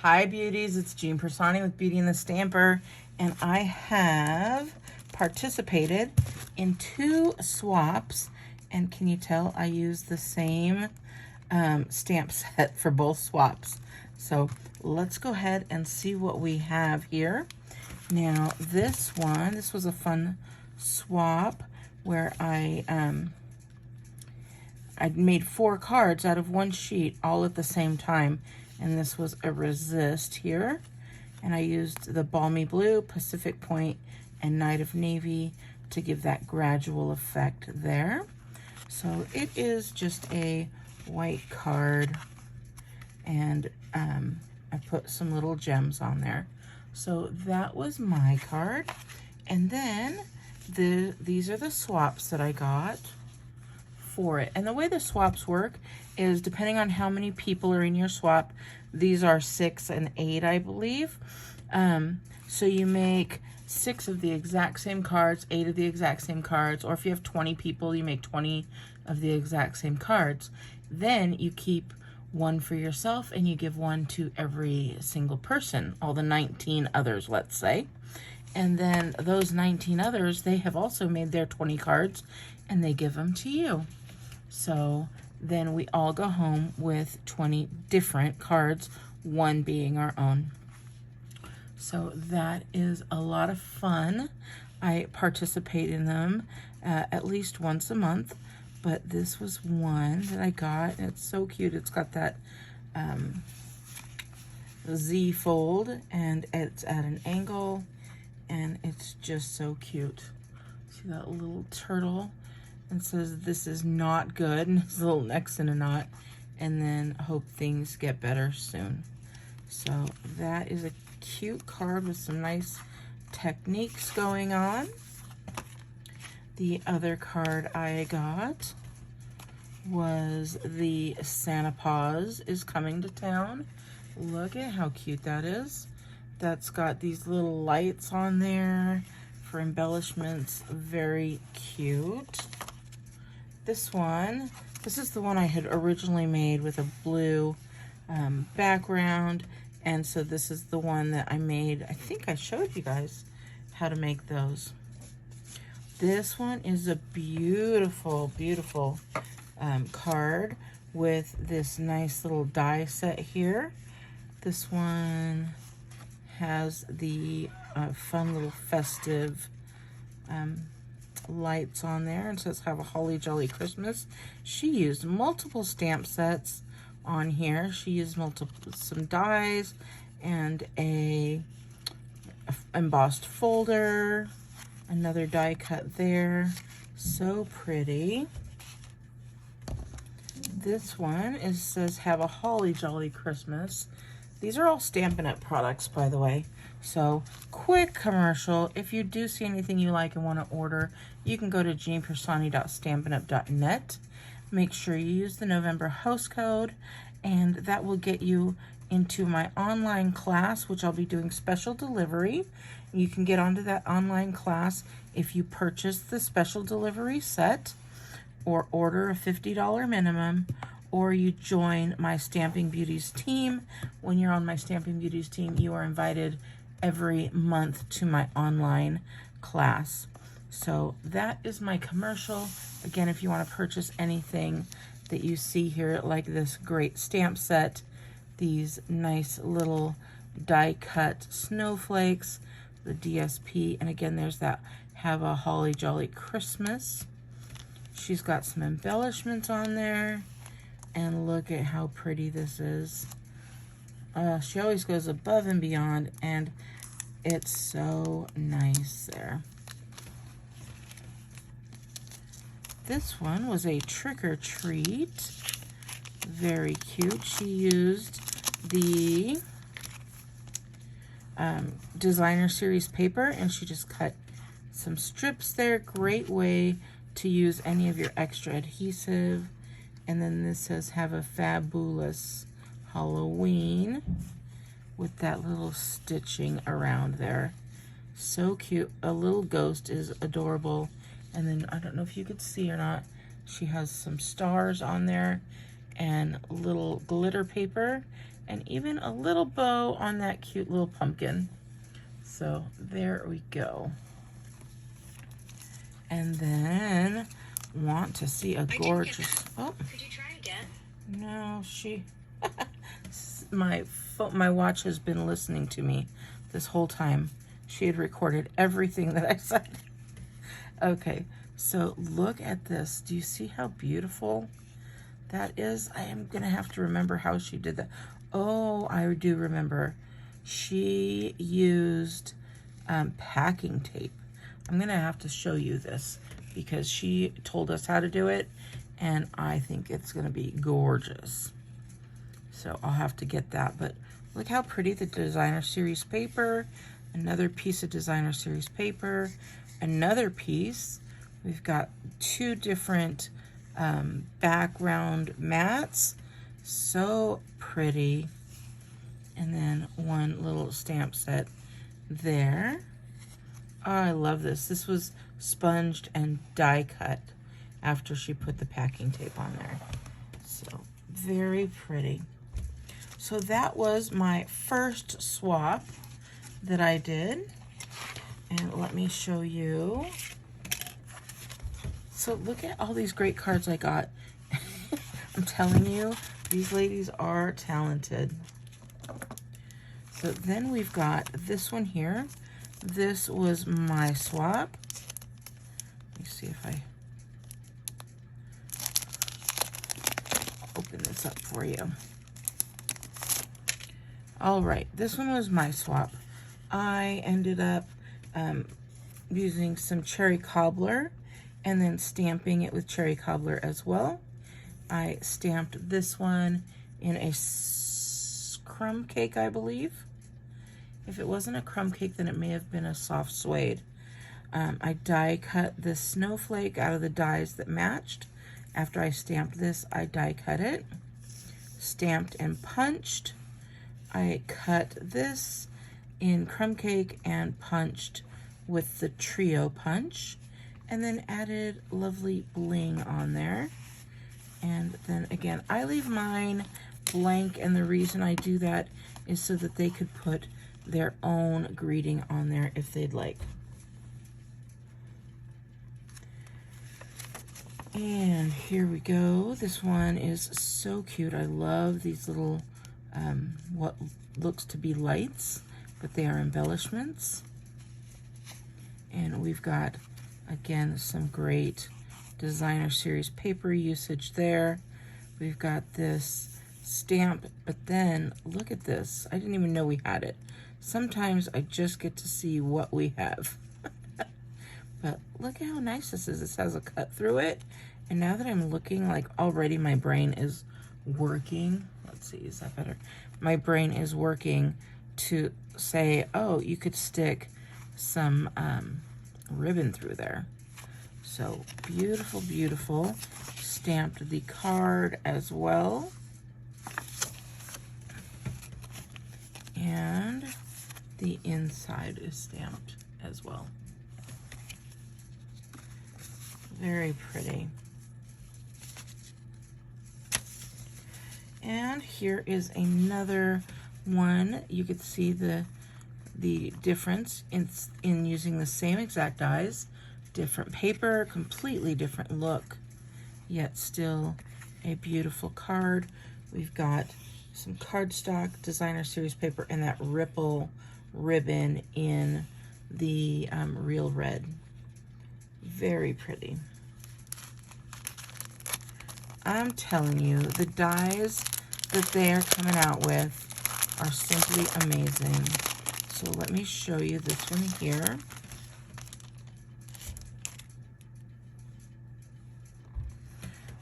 Hi beauties, it's Jean Piersanti with Beauty and the Stamper, and I have participated in 2 swaps, and can you tell I used the same stamp set for both swaps. So let's go ahead and see what we have here. Now this was a fun swap where I made 4 cards out of 1 sheet all at the same time. And this was a resist here. And I used the Balmy Blue, Pacific Point, and Night of Navy to give that gradual effect there. So it is just a white card, and I put some little gems on there. So that was my card. And then these are the swaps that I got for it. And the way the swaps work is depending on how many people are in your swap. These are 6 and 8, I believe. So you make 6 of the exact same cards, 8 of the exact same cards, or if you have 20 people, you make 20 of the exact same cards. Then you keep 1 for yourself and you give 1 to every single person, all the 19 others, let's say. And then those 19 others, they have also made their 20 cards and they give them to you. So then we all go home with 20 different cards, 1 being our own. So that is a lot of fun. I participate in them at least once a month, but this was one that I got. It's so cute. It's got that Z fold, and it's at an angle, and it's just so cute. See that little turtle? And says this is not good, and his little neck's in a knot, and then hope things get better soon. So that is a cute card with some nice techniques going on. The other card I got was the Santa Paws is Coming to Town. Look at how cute that is. That's got these little lights on there for embellishments. Very cute. This is the one I had originally made with a blue background, and so this is the one that I made. I think I showed you guys how to make those. This one is a beautiful, beautiful card with this nice little die set here. This one has the fun little festive lights on there, and says have a holly jolly Christmas. She used multiple stamp sets on here. She used some dies and a embossed folder, another die cut there. So pretty. This one says have a holly jolly Christmas. These are all Stampin' Up! Products, by the way. So, quick commercial. If you do see anything you like and want to order, you can go to jeanpiersanti.stampinup.net. Make sure you use the November host code, and that will get you into my online class, which I'll be doing special delivery. You can get onto that online class if you purchase the special delivery set or order a $50 minimum, or you join my Stamping Beauties team. When you're on my Stamping Beauties team, you are invited every month to my online class. So that is my commercial. Again, if you want to purchase anything that you see here, like this great stamp set, these nice little die cut snowflakes, the DSP, and again, there's that have a holly jolly Christmas. She's got some embellishments on there. And look at how pretty this is. She always goes above and beyond, and it's so nice there. This one was a Trick or Treat. Very cute. She used the designer series paper, and she just cut some strips there. Great way to use any of your extra adhesive. And then this says have a fabulous Halloween with that little stitching around there. So cute. A little ghost is adorable. And then I don't know if you could see or not, she has some stars on there and little glitter paper, and even a little bow on that cute little pumpkin. So there we go. And then want to see a gorgeous, oh, could you try again? No, my watch has been listening to me this whole time. She had recorded everything that I said. Okay, so look at this. Do you see how beautiful that is? I am gonna have to remember how she did that. Oh, I do remember. She used packing tape. I'm gonna have to show you this because she told us how to do it, and I think it's gonna be gorgeous. So I'll have to get that, but look how pretty the designer series paper, another piece of designer series paper, another piece. We've got two different background mats, so pretty. And then one little stamp set there. Oh, I love this. This was sponged and die cut after she put the packing tape on there. So very pretty. So that was my first swap that I did. And let me show you. So look at all these great cards I got. I'm telling you, these ladies are talented. So then we've got this one here. This was my swap. Let me see if I open this up for you. All right, this one was my swap. I ended up using some cherry cobbler and then stamping it with cherry cobbler as well. I stamped this one in a crumb cake, I believe. If it wasn't a crumb cake, then it may have been a soft suede. I die cut this snowflake out of the dies that matched. After I stamped this, I die cut it, stamped and punched. I cut this in crumb cake and punched with the trio punch, and then added lovely bling on there. And then again, I leave mine blank, and the reason I do that is so that they could put their own greeting on there if they'd like. And here we go. This one is so cute. I love these little what looks to be lights, but they are embellishments. And we've got, again, some great designer series paper usage there. We've got this stamp, but then look at this. I didn't even know we had it. Sometimes I just get to see what we have. But look at how nice this is. This has a cut through it. And now that I'm looking, like, already my brain is working. Let's see, is that better? My brain is working to say, oh, you could stick some ribbon through there. So beautiful, beautiful. Stamped the card as well. And the inside is stamped as well. Very pretty. And here is another one. You could see the difference in using the same exact dies, different paper, completely different look, yet still a beautiful card. We've got some cardstock designer series paper and that ripple ribbon in the real red. Very pretty. I'm telling you, the dies that they are coming out with are simply amazing. So let me show you this one here.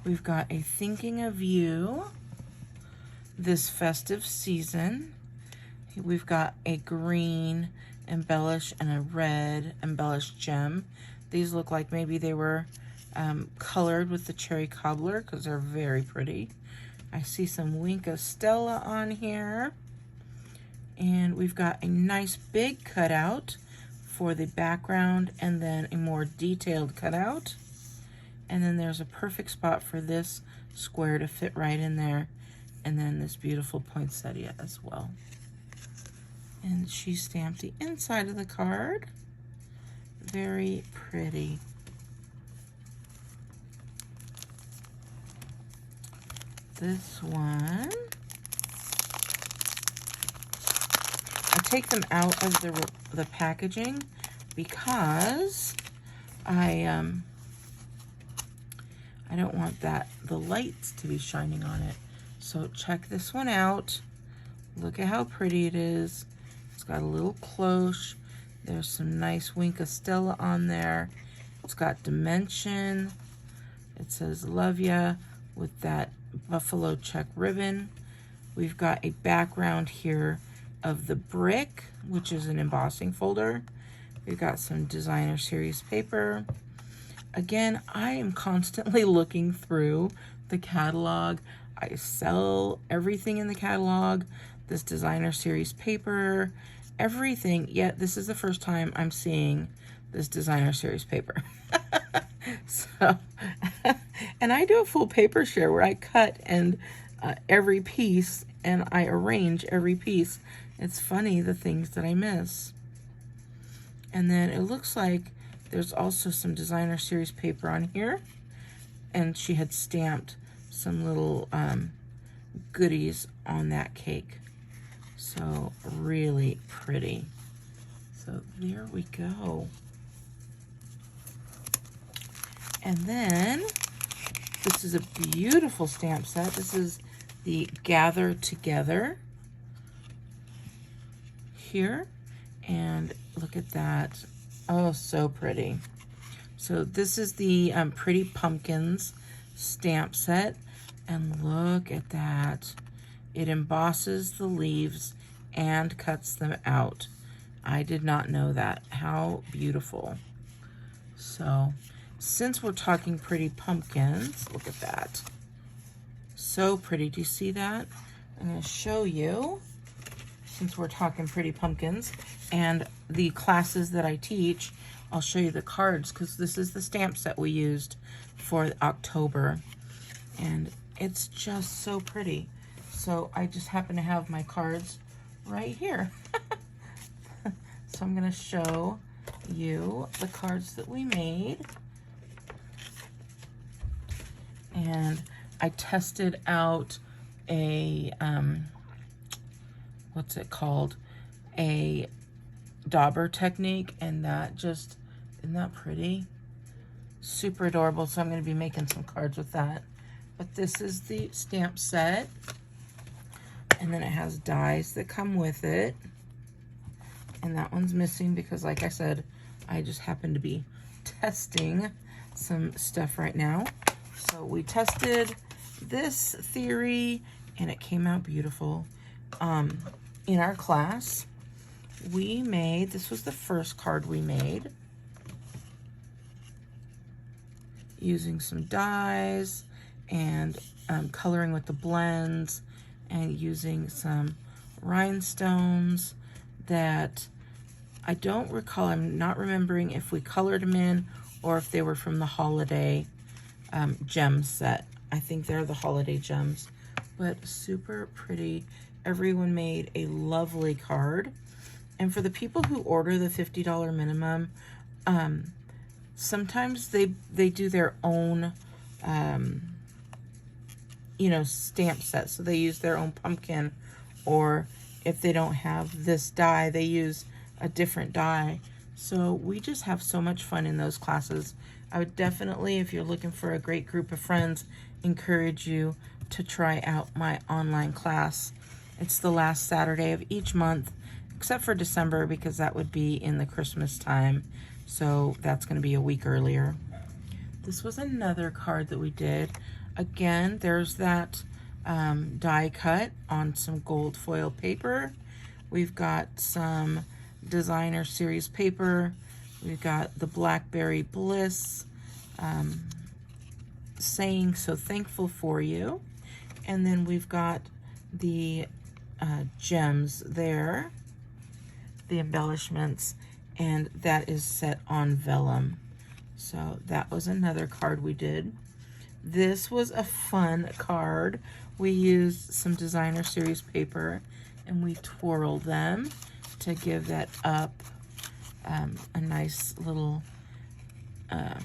We've got a Thinking of You this festive season. We've got a green embellish and a red embellished gem. These look like maybe they were colored with the cherry cobbler because they're very pretty. I see some Wink of Stella on here. And we've got a nice big cutout for the background and then a more detailed cutout. And then there's a perfect spot for this square to fit right in there And then this beautiful poinsettia as well. And she stamped the inside of the card. Very pretty. This one, I take them out of the packaging because I don't want the lights to be shining on it. So check this one out. Look at how pretty it is. It's got a little cloche. There's some nice Wink of Stella on there. It's got dimension. It says love ya with that buffalo check ribbon. We've got a background here of the brick, which is an embossing folder. We've got some designer series paper. Again, I am constantly looking through the catalog. I sell everything in the catalog, this designer series paper, everything, yet this is the first time I'm seeing this designer series paper. So, and I do a full paper share where I cut and every piece and I arrange every piece. It's funny the things that I miss. And then it looks like there's also some designer series paper on here, and she had stamped some little goodies on that cake. So really pretty. So there we go. And then this is a beautiful stamp set. This is the Gather Together here. And look at that. Oh, so pretty. So this is the Pretty Pumpkins stamp set. And look at that. It embosses the leaves and cuts them out. I did not know that. How beautiful. So, since we're talking Pretty Pumpkins, look at that. So pretty. Do you see that? I'm going to show you, since we're talking Pretty Pumpkins, and the classes that I teach, I'll show you the cards, because this is the stamp set we used for October. And it's just so pretty. So I just happen to have my cards right here. So I'm going to show you the cards that we made. And I tested out a, what's it called? A dauber technique, and that just, isn't that pretty? Super adorable, so I'm going to be making some cards with that. But this is the stamp set, and then it has dies that come with it. And that one's missing because, like I said, I just happen to be testing some stuff right now. So we tested this theory, and it came out beautiful. In our class, we made, this was the first card we made, using some dies and coloring with the blends and using some rhinestones that I don't recall. I'm not remembering if we colored them in or if they were from the holiday gem set. I think they're the holiday gems, but super pretty. Everyone made a lovely card. And for the people who order the $50 minimum, sometimes they do their own, you know, stamp set. So they use their own pumpkin, or if they don't have this die, they use a different die. So we just have so much fun in those classes. I would definitely, if you're looking for a great group of friends, encourage you to try out my online class. It's the last Saturday of each month, except for December, because that would be in the Christmas time. So that's going to be a week earlier. This was another card that we did. Again, there's that die cut on some gold foil paper. We've got some designer series paper. We've got the Blackberry Bliss saying so thankful for you. And then we've got the gems there, the embellishments, and that is set on vellum. So that was another card we did. This was a fun card. We used some designer series paper and we twirled them to give that up a nice little, I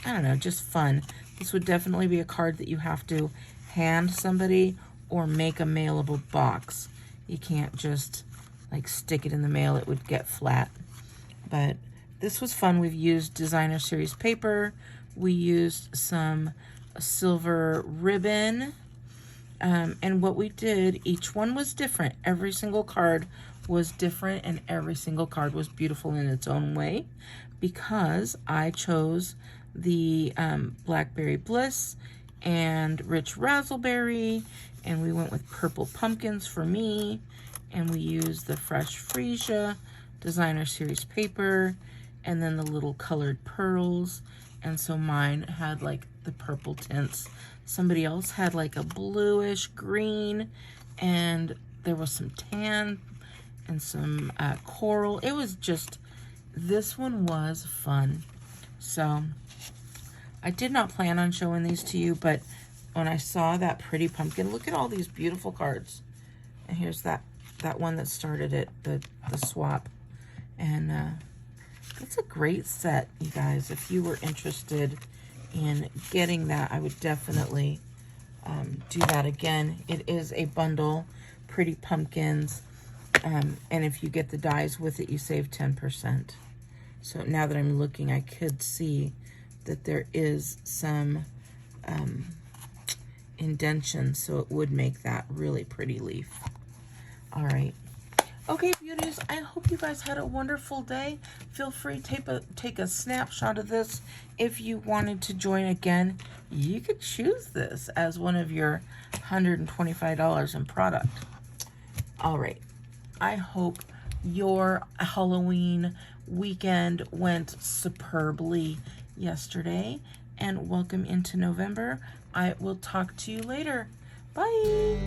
don't know, just fun. This would definitely be a card that you have to hand somebody or make a mailable box. You can't just like stick it in the mail, it would get flat. But this was fun. We've used designer series paper. We used some silver ribbon. And what we did, each one was different. Every single card was different and every single card was beautiful in its own way, because I chose the Blackberry Bliss and Rich Razzleberry, and we went with purple pumpkins for me, and we used the Fresh Freesia designer series paper, and then the little colored pearls. And so mine had like the purple tints. Somebody else had like a bluish green, and there was some tan and some coral. It was just, this one was fun. So I did not plan on showing these to you, but when I saw that pretty pumpkin, look at all these beautiful cards. And here's that one that started it, the swap. And it's a great set, you guys. If you were interested in getting that, I would definitely do that again. It is a bundle, pretty pumpkins, and if you get the dies with it, you save 10%. So now that I'm looking, I could see that there is some indentation, so it would make that really pretty leaf. All right. Okay, beauties, I hope you guys had a wonderful day. Feel free to take a snapshot of this. If you wanted to join again, you could choose this as one of your $125 in product. All right, I hope your Halloween weekend went superbly yesterday, and welcome into November. I will talk to you later. Bye.